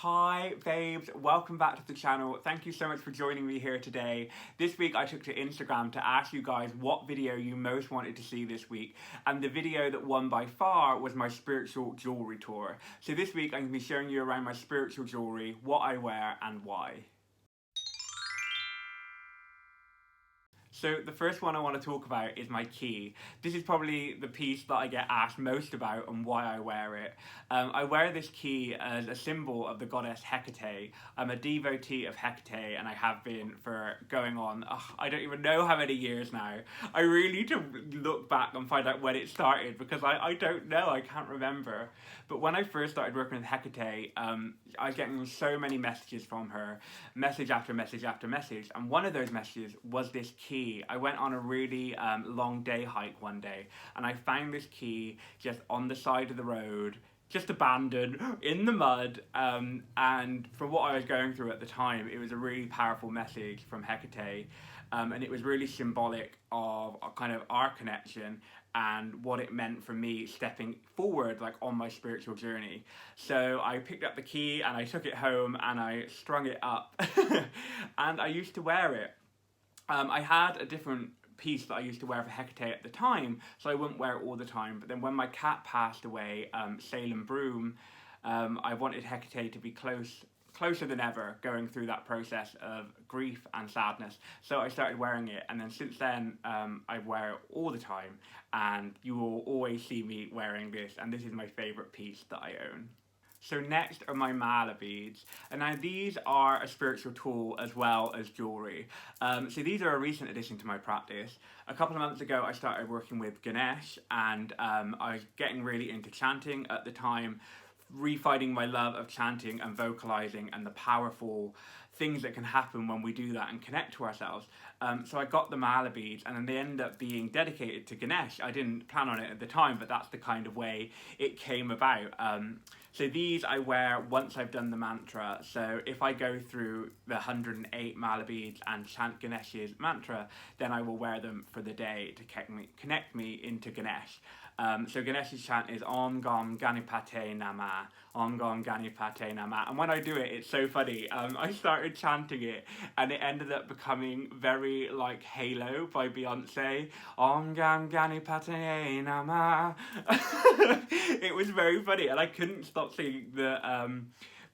Hi babes, welcome back to the channel. Thank you so much for joining me here today. This week I took to Instagram to ask you guys what video you most wanted to see this week, and the video that won by far was my spiritual jewellery tour. So this week I'm going to be showing you around my spiritual jewellery, what I wear and why. So the first one I want to talk about is my key. This is probably the piece that I get asked most about and why I wear it. I wear this key as a symbol of the goddess HIIII. I'm a devotee of HIIII and I have been for going on, I don't even know how many years now. I really need to look back and find out when it started because I don't know, I can't remember. But when I first started working with HIIII, I was getting so many messages from her, message after message after message, and one of those messages was this key. I went on a really long day hike one day and I found this key just on the side of the road, just abandoned in the mud, and for what I was going through at the time, it was a really powerful message from HIIII, and it was really symbolic of kind of our connection and what it meant for me stepping forward like on my spiritual journey. So I picked up the key and I took it home and I strung it up and I used to wear it. I had a different piece that I used to wear for HIIII at the time, so I wouldn't wear it all the time. But then when my cat passed away, Salem Broom, I wanted HIIII to be closer than ever, going through that process of grief and sadness. So I started wearing it, and then since then, I wear it all the time, and you will always see me wearing this, and this is my favourite piece that I own. So next are my mala beads, and now these are a spiritual tool as well as jewellery. So these are a recent addition to my practice. A couple of months ago I started working with Ganesh, and I was getting really into chanting at the time, refinding my love of chanting and vocalising and the powerful things that can happen when we do that and connect to ourselves. So I got the mala beads and then they ended up being dedicated to Ganesh. I didn't plan on it at the time, but that's the kind of way it came about. So these I wear once I've done the mantra. So if I go through the 108 mala beads and chant Ganesh's mantra, then I will wear them for the day to connect me into Ganesh. So Ganesh's chant is Om Gam Ganipate Namah, Om Gam Ganipate Namah. And when I do it, it's so funny. I started chanting it and it ended up becoming very like Halo by Beyonce. Om Gam Ganipate Namah. It was very funny and I couldn't stop singing the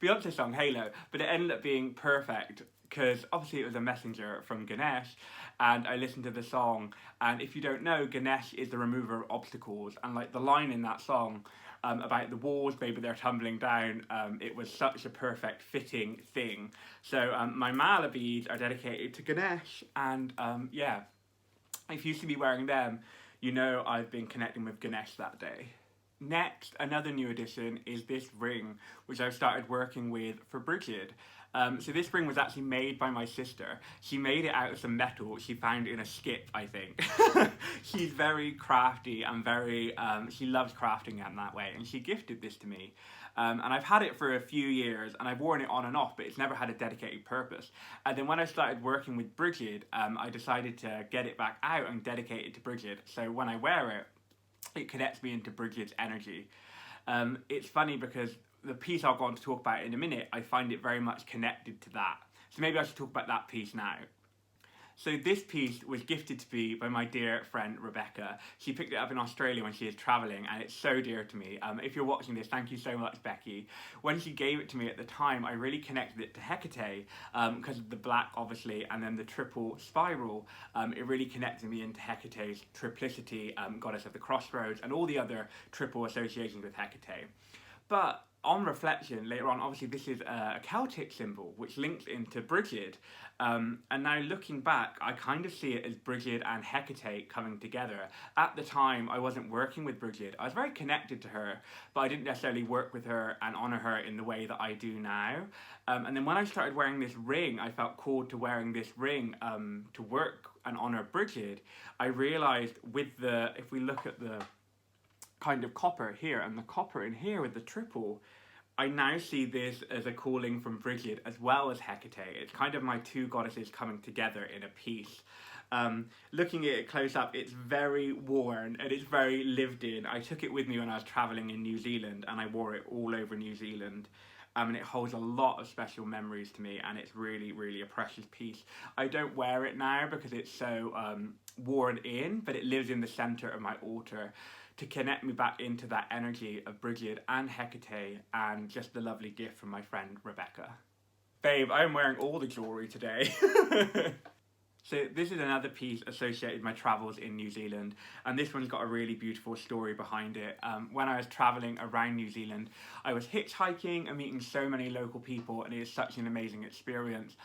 Beyonce song Halo, but it ended up being perfect because obviously it was a messenger from Ganesh, and I listened to the song, and if you don't know, Ganesh is the remover of obstacles, and like the line in that song about the walls, maybe they're tumbling down, it was such a perfect fitting thing. So my mala beads are dedicated to Ganesh, and yeah, if you see me wearing them, you know I've been connecting with Ganesh that day. Next, another new addition is this ring, which I've started working with for Bridget. So this ring was actually made by my sister. She made it out of some metal she found in a skip, I think. She's very crafty and very, she loves crafting in that way, and she gifted this to me. And I've had it for a few years and I've worn it on and off, but it's never had a dedicated purpose. And then when I started working with Bridget, I decided to get it back out and dedicate it to Bridget. So when I wear it, it connects me into Bridget's energy. It's funny because the piece I'll go on to talk about in a minute, I find it very much connected to that. So maybe I should talk about that piece now. So this piece was gifted to me by my dear friend Rebecca. She picked it up in Australia when she was travelling and it's so dear to me. If you're watching this, thank you so much, Becky. When she gave it to me at the time, I really connected it to HIIII because of the black, obviously, and then the triple spiral. It really connected me into HIII's triplicity, goddess of the crossroads, and all the other triple associations with HIIII. But on reflection, later on, obviously this is a Celtic symbol, which links into Bridget. And now looking back, I kind of see it as Bridget and HIIII coming together. At the time, I wasn't working with Bridget. I was very connected to her, but I didn't necessarily work with her and honour her in the way that I do now. And then when I started wearing this ring, I felt called to wearing this ring to work and honour Bridget. I realised with the, if we look at the kind of copper here and the copper in here with the triple, I now see this as a calling from Bridget as well as HIIII. It's kind of my two goddesses coming together in a piece. Looking at it close up, it's very worn and it's very lived in. I took it with me when I was travelling in New Zealand and I wore it all over New Zealand. and it holds a lot of special memories to me, and it's really, really a precious piece. I don't wear it now because it's so worn in, but it lives in the centre of my altar to connect me back into that energy of Brigid and Hecate, and just the lovely gift from my friend Rebecca. Babe, I'm wearing all the jewellery today. So this is another piece associated with my travels in New Zealand, and this one's got a really beautiful story behind it. When I was travelling around New Zealand, I was hitchhiking and meeting so many local people, and it is such an amazing experience.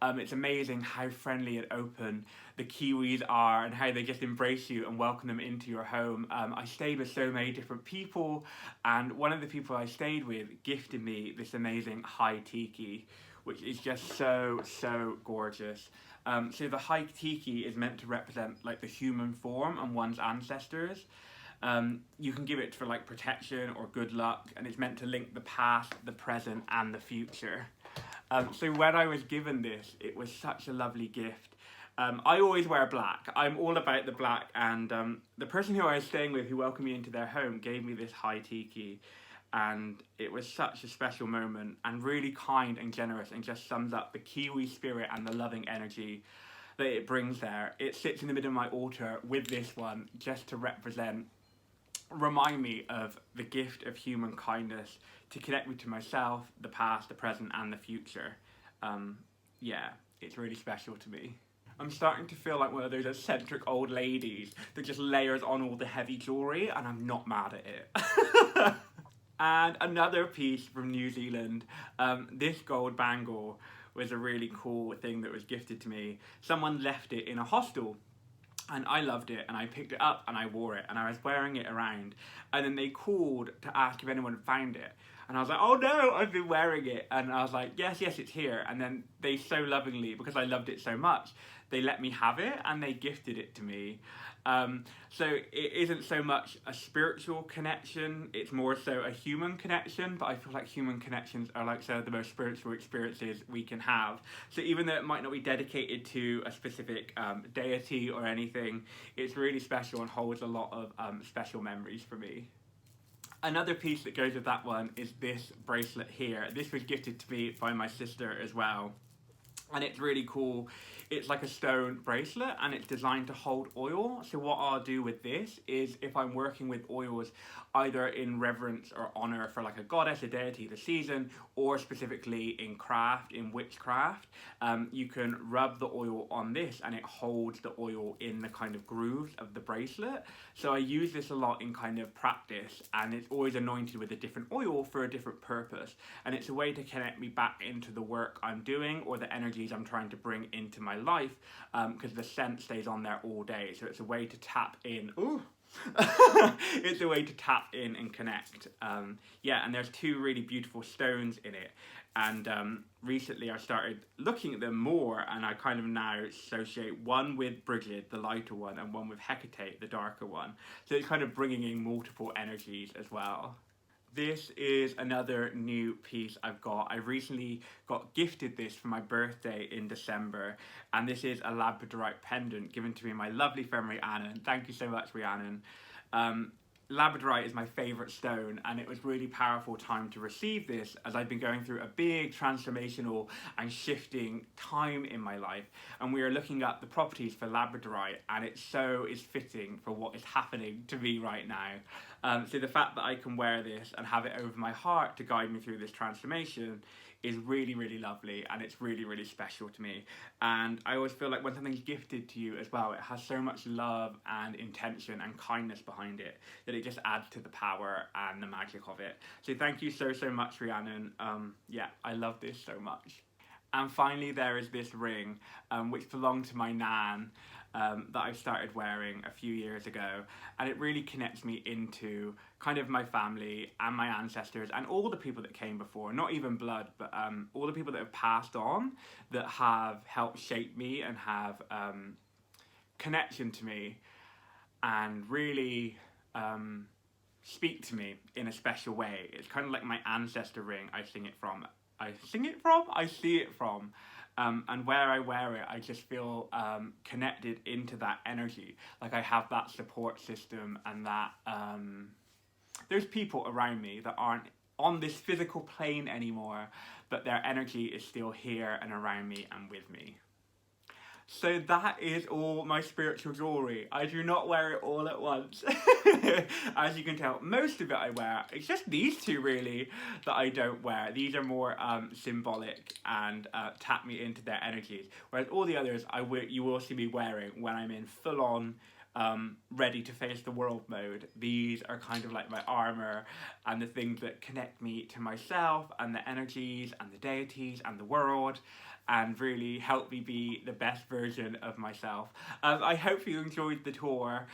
It's amazing how friendly and open the Kiwis are and how they just embrace you and welcome them into your home. I stayed with so many different people, and one of the people I stayed with gifted me this amazing HIIII Tiki, which is just so, so gorgeous. So the HIIII Tiki is meant to represent like the human form and one's ancestors. You can give it for like protection or good luck, and it's meant to link the past, the present, and the future. So when I was given this, it was such a lovely gift. I always wear black. I'm all about the black, and the person who I was staying with, who welcomed me into their home, gave me this HIIII Tiki, and it was such a special moment and really kind and generous, and just sums up the Kiwi spirit and the loving energy that it brings there. It sits in the middle of my altar with this one just to remind me of the gift of human kindness, to connect me to myself, the past, the present, and the future. Yeah, it's really special to me. I'm starting to feel like one of those eccentric old ladies that just layers on all the heavy jewellery, and I'm not mad at it. And another piece from New Zealand, this gold bangle was a really cool thing that was gifted to me. Someone left it in a hostel, and I loved it, and I picked it up and I wore it, and I was wearing it around, and then they called to ask if anyone had found it, and I was like, oh no, I've been wearing it, and I was like, yes, it's here, and then they so lovingly, because I loved it so much, they let me have it, and they gifted it to me. So it isn't so much a spiritual connection, it's more so a human connection, but I feel like human connections are like some of the most spiritual experiences we can have. So even though it might not be dedicated to a specific deity or anything, it's really special and holds a lot of special memories for me. Another piece that goes with that one is this bracelet here. This was gifted to me by my sister as well, and it's really cool. It's like a stone bracelet, and it's designed to hold oil. So what I'll do with this is, if I'm working with oils, either in reverence or honor for like a goddess, a deity, the season, or specifically in craft, in witchcraft, you can rub the oil on this, and it holds the oil in the kind of grooves of the bracelet. So I use this a lot in kind of practice, and it's always anointed with a different oil for a different purpose. And it's a way to connect me back into the work I'm doing, or the energies I'm trying to bring into my life, because the scent stays on there all day. So it's a way to tap in. Ooh. It's a way to tap in and connect. Yeah, and there's two really beautiful stones in it, and recently I started looking at them more, and I kind of now associate one with Brigid, the lighter one, and one with Hecate, the darker one. So it's kind of bringing in multiple energies as well. This is another new piece I've got. I recently got gifted this for my birthday in December, and this is a labradorite pendant given to me by my lovely friend Rhiannon. Thank you so much, Rhiannon. Labradorite is my favourite stone, and it was really powerful time to receive this, as I've been going through a big transformational and shifting time in my life, and we are looking at the properties for labradorite, and it so is fitting for what is happening to me right now. So the fact that I can wear this and have it over my heart to guide me through this transformation is really, really lovely, and it's really, really special to me. And I always feel like when something's gifted to you as well, it has so much love and intention and kindness behind it that it just adds to the power and the magic of it. So thank you so, so much, Rhiannon. Yeah, I love this so much. And finally, there is this ring, which belonged to my nan, that I started wearing a few years ago, and it really connects me into kind of my family and my ancestors and all the people that came before, not even blood, but all the people that have passed on, that have helped shape me and have connection to me, and really speak to me in a special way. It's kind of like my ancestor ring. I see it from. And where I wear it, I just feel connected into that energy. Like I have that support system, and that there's people around me that aren't on this physical plane anymore, but their energy is still here and around me and with me. So that is all my spiritual jewellery. I do not wear it all at once. As you can tell, most of it I wear. It's just these two really that I don't wear. These are more symbolic and tap me into their energies. Whereas all the others you will see me wearing when I'm in full on ready to face the world mode. These are kind of like my armour and the things that connect me to myself and the energies and the deities and the world, and really help me be the best version of myself. I hope you enjoyed the tour.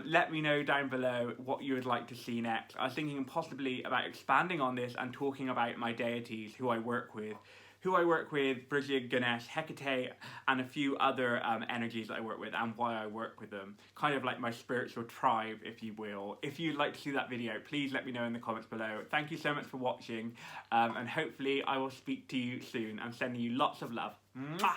Let me know down below what you would like to see next. I was thinking possibly about expanding on this and talking about my deities, who I work with, Bridget, Ganesh, Hecate, and a few other energies that I work with, and why I work with them. Kind of like my spiritual tribe, if you will. If you'd like to see that video, please let me know in the comments below. Thank you so much for watching, and hopefully I will speak to you soon. I'm sending you lots of love. Mwah!